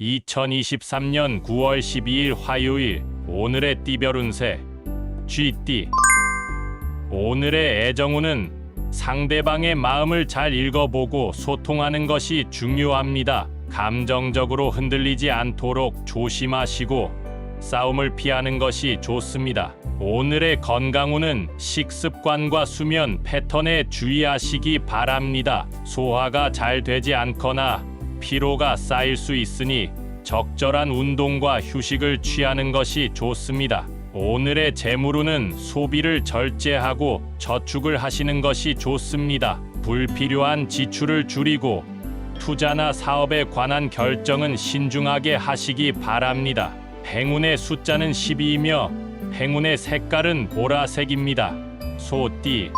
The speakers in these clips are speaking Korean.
2023년 9월 12일 화요일 오늘의 띠별 운세 쥐띠. 오늘의 애정운은 상대방의 마음을 잘 읽어보고 소통하는 것이 중요합니다. 감정적으로 흔들리지 않도록 조심하시고 싸움을 피하는 것이 좋습니다. 오늘의 건강운은 식습관과 수면 패턴에 주의하시기 바랍니다. 소화가 잘 되지 않거나 피로가 쌓일 수 있으니 적절한 운동과 휴식을 취하는 것이 좋습니다. 오늘의 재물운은 소비를 절제하고 저축을 하시는 것이 좋습니다. 불필요한 지출을 줄이고 투자나 사업에 관한 결정은 신중하게 하시기 바랍니다. 행운의 숫자는 12이며 행운의 색깔은 보라색입니다. 소띠.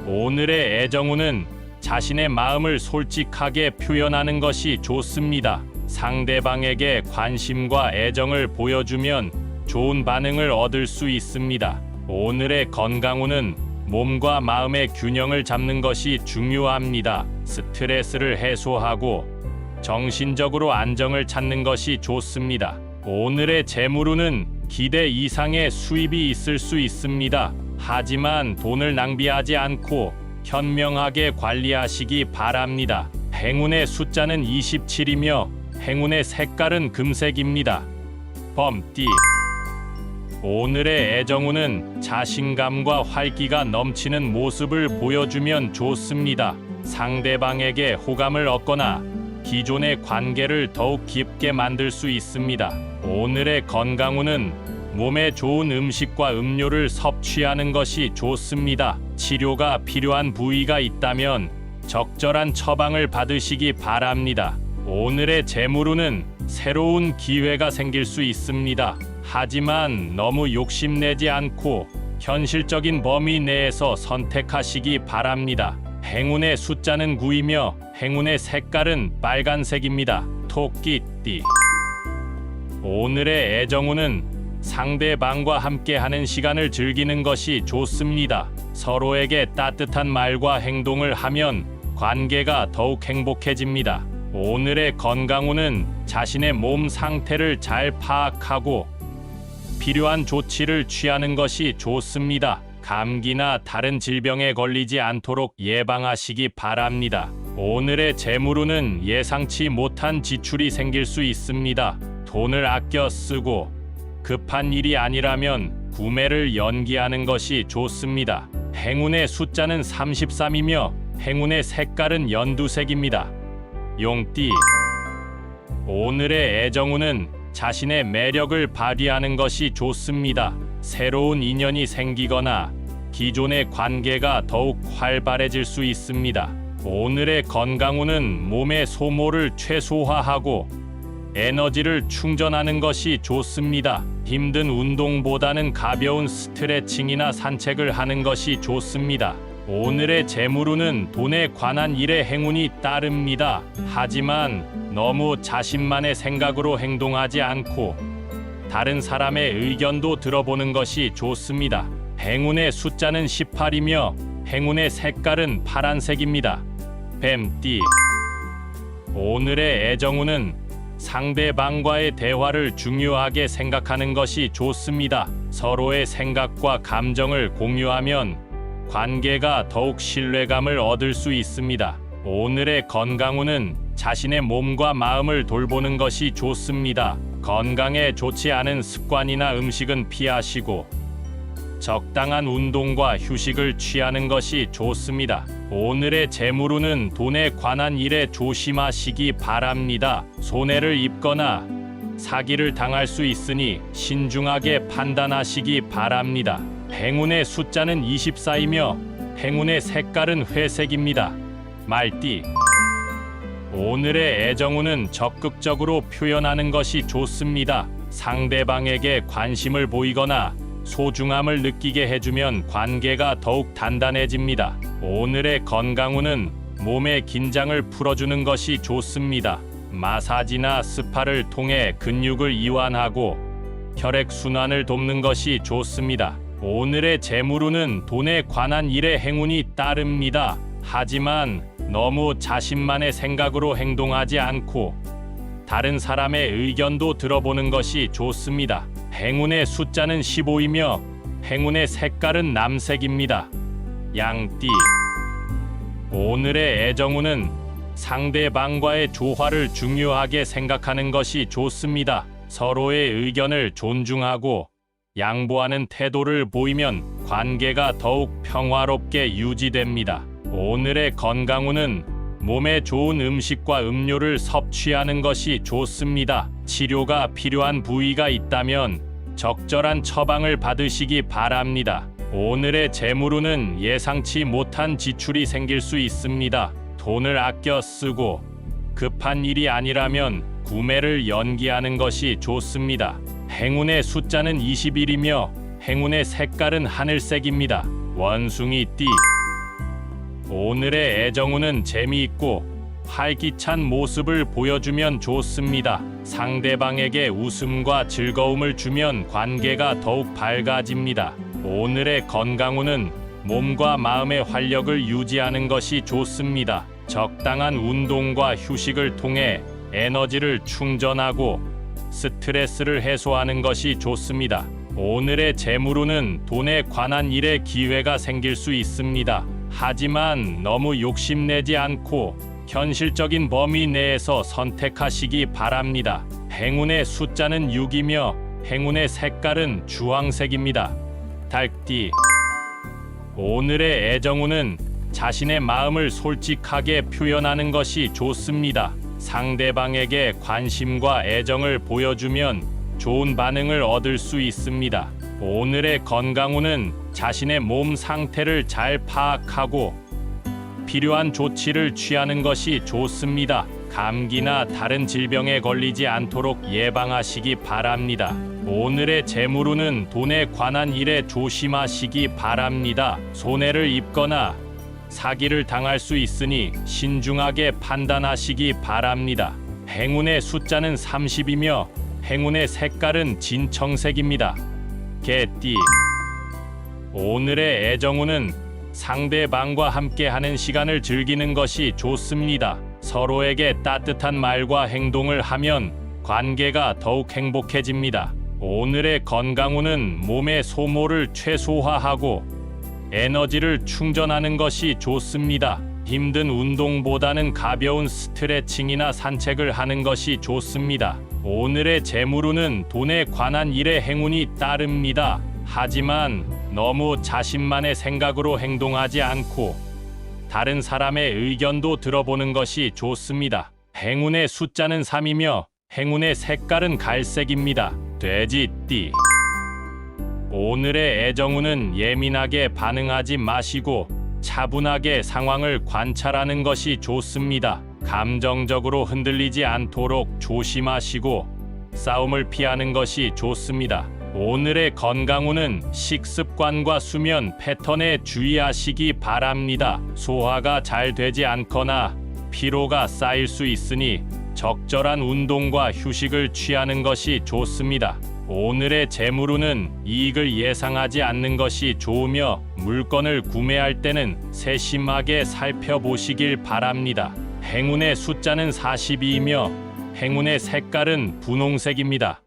오늘의 애정운은 자신의 마음을 솔직하게 표현하는 것이 좋습니다. 상대방에게 관심과 애정을 보여주면 좋은 반응을 얻을 수 있습니다. 오늘의 건강운은 몸과 마음의 균형을 잡는 것이 중요합니다. 스트레스를 해소하고 정신적으로 안정을 찾는 것이 좋습니다. 오늘의 재물운은 기대 이상의 수입이 있을 수 있습니다. 하지만 돈을 낭비하지 않고 현명하게 관리하시기 바랍니다. 행운의 숫자는 27이며 행운의 색깔은 금색입니다. 범띠. 오늘의 애정운은 자신감과 활기가 넘치는 모습을 보여주면 좋습니다. 상대방에게 호감을 얻거나 기존의 관계를 더욱 깊게 만들 수 있습니다. 오늘의 건강운은 몸에 좋은 음식과 음료를 섭취하는 것이 좋습니다. 치료가 필요한 부위가 있다면 적절한 처방을 받으시기 바랍니다. 오늘의 재물운은 새로운 기회가 생길 수 있습니다. 하지만 너무 욕심내지 않고 현실적인 범위 내에서 선택하시기 바랍니다. 행운의 숫자는 9이며 행운의 색깔은 빨간색입니다. 토끼띠. 오늘의 애정운은 상대방과 함께하는 시간을 즐기는 것이 좋습니다. 서로에게 따뜻한 말과 행동을 하면 관계가 더욱 행복해집니다. 오늘의 건강운은 자신의 몸 상태를 잘 파악하고 필요한 조치를 취하는 것이 좋습니다. 감기나 다른 질병에 걸리지 않도록 예방하시기 바랍니다. 오늘의 재물운은 예상치 못한 지출이 생길 수 있습니다. 돈을 아껴 쓰고 급한 일이 아니라면 구매를 연기하는 것이 좋습니다. 행운의 숫자는 33이며 행운의 색깔은 연두색입니다. 용띠. 오늘의 애정운은 자신의 매력을 발휘하는 것이 좋습니다. 새로운 인연이 생기거나 기존의 관계가 더욱 활발해질 수 있습니다. 오늘의 건강운은 몸의 소모를 최소화하고 에너지를 충전하는 것이 좋습니다. 힘든 운동보다는 가벼운 스트레칭이나 산책을 하는 것이 좋습니다. 오늘의 재물운은 돈에 관한 일에 행운이 따릅니다. 하지만 너무 자신만의 생각으로 행동하지 않고 다른 사람의 의견도 들어보는 것이 좋습니다. 행운의 숫자는 18이며 행운의 색깔은 파란색입니다. 뱀띠. 오늘의 애정운은 상대방과의 대화를 중요하게 생각하는 것이 좋습니다. 서로의 생각과 감정을 공유하면 관계가 더욱 신뢰감을 얻을 수 있습니다. 오늘의 건강운은 자신의 몸과 마음을 돌보는 것이 좋습니다. 건강에 좋지 않은 습관이나 음식은 피하시고 적당한 운동과 휴식을 취하는 것이 좋습니다. 오늘의 재물운은 돈에 관한 일에 조심하시기 바랍니다. 손해를 입거나 사기를 당할 수 있으니 신중하게 판단하시기 바랍니다. 행운의 숫자는 24이며 행운의 색깔은 회색입니다. 말띠. 오늘의 애정운은 적극적으로 표현하는 것이 좋습니다. 상대방에게 관심을 보이거나 소중함을 느끼게 해주면 관계가 더욱 단단해집니다. 오늘의 건강운은 몸의 긴장을 풀어주는 것이 좋습니다. 마사지나 스파를 통해 근육을 이완하고 혈액순환을 돕는 것이 좋습니다. 오늘의 재물운은 돈에 관한 일에 행운이 따릅니다. 하지만 너무 자신만의 생각으로 행동하지 않고 다른 사람의 의견도 들어보는 것이 좋습니다. 행운의 숫자는 15이며 행운의 색깔은 남색입니다. 양띠. 오늘의 애정운은 상대방과의 조화를 중요하게 생각하는 것이 좋습니다. 서로의 의견을 존중하고 양보하는 태도를 보이면 관계가 더욱 평화롭게 유지됩니다. 오늘의 건강운은 몸에 좋은 음식과 음료를 섭취하는 것이 좋습니다. 치료가 필요한 부위가 있다면 적절한 처방을 받으시기 바랍니다. 오늘의 재물운은 예상치 못한 지출이 생길 수 있습니다. 돈을 아껴 쓰고 급한 일이 아니라면 구매를 연기하는 것이 좋습니다. 행운의 숫자는 21이며 행운의 색깔은 하늘색입니다. 원숭이띠. 오늘의 애정운은 재미있고 활기찬 모습을 보여주면 좋습니다. 상대방에게 웃음과 즐거움을 주면 관계가 더욱 밝아집니다. 오늘의 건강운은 몸과 마음의 활력을 유지하는 것이 좋습니다. 적당한 운동과 휴식을 통해 에너지를 충전하고 스트레스를 해소하는 것이 좋습니다. 오늘의 재물운은 돈에 관한 일에 기회가 생길 수 있습니다. 하지만 너무 욕심내지 않고 현실적인 범위 내에서 선택하시기 바랍니다. 행운의 숫자는 6이며 행운의 색깔은 주황색입니다. 닭띠. 오늘의 애정운은 자신의 마음을 솔직하게 표현하는 것이 좋습니다. 상대방에게 관심과 애정을 보여주면 좋은 반응을 얻을 수 있습니다. 오늘의 건강운은 자신의 몸 상태를 잘 파악하고 필요한 조치를 취하는 것이 좋습니다. 감기나 다른 질병에 걸리지 않도록 예방하시기 바랍니다. 오늘의 재물운은 돈에 관한 일에 조심하시기 바랍니다. 손해를 입거나 사기를 당할 수 있으니 신중하게 판단하시기 바랍니다. 행운의 숫자는 30이며 행운의 색깔은 진청색입니다. 개띠. 오늘의 애정운은 상대방과 함께하는 시간을 즐기는 것이 좋습니다. 서로에게 따뜻한 말과 행동을 하면 관계가 더욱 행복해집니다. 오늘의 건강운은 몸의 소모를 최소화하고 에너지를 충전하는 것이 좋습니다. 힘든 운동보다는 가벼운 스트레칭이나 산책을 하는 것이 좋습니다. 오늘의 재물운은 돈에 관한 일에 행운이 따릅니다. 하지만 너무 자신만의 생각으로 행동하지 않고 다른 사람의 의견도 들어보는 것이 좋습니다. 행운의 숫자는 3이며 행운의 색깔은 갈색입니다. 돼지띠. 오늘의 애정운은 예민하게 반응하지 마시고 차분하게 상황을 관찰하는 것이 좋습니다. 감정적으로 흔들리지 않도록 조심하시고 싸움을 피하는 것이 좋습니다. 오늘의 건강운은 식습관과 수면 패턴에 주의하시기 바랍니다. 소화가 잘 되지 않거나 피로가 쌓일 수 있으니 적절한 운동과 휴식을 취하는 것이 좋습니다. 오늘의 재물운은 이익을 예상하지 않는 것이 좋으며 물건을 구매할 때는 세심하게 살펴보시길 바랍니다. 행운의 숫자는 42이며 행운의 색깔은 분홍색입니다.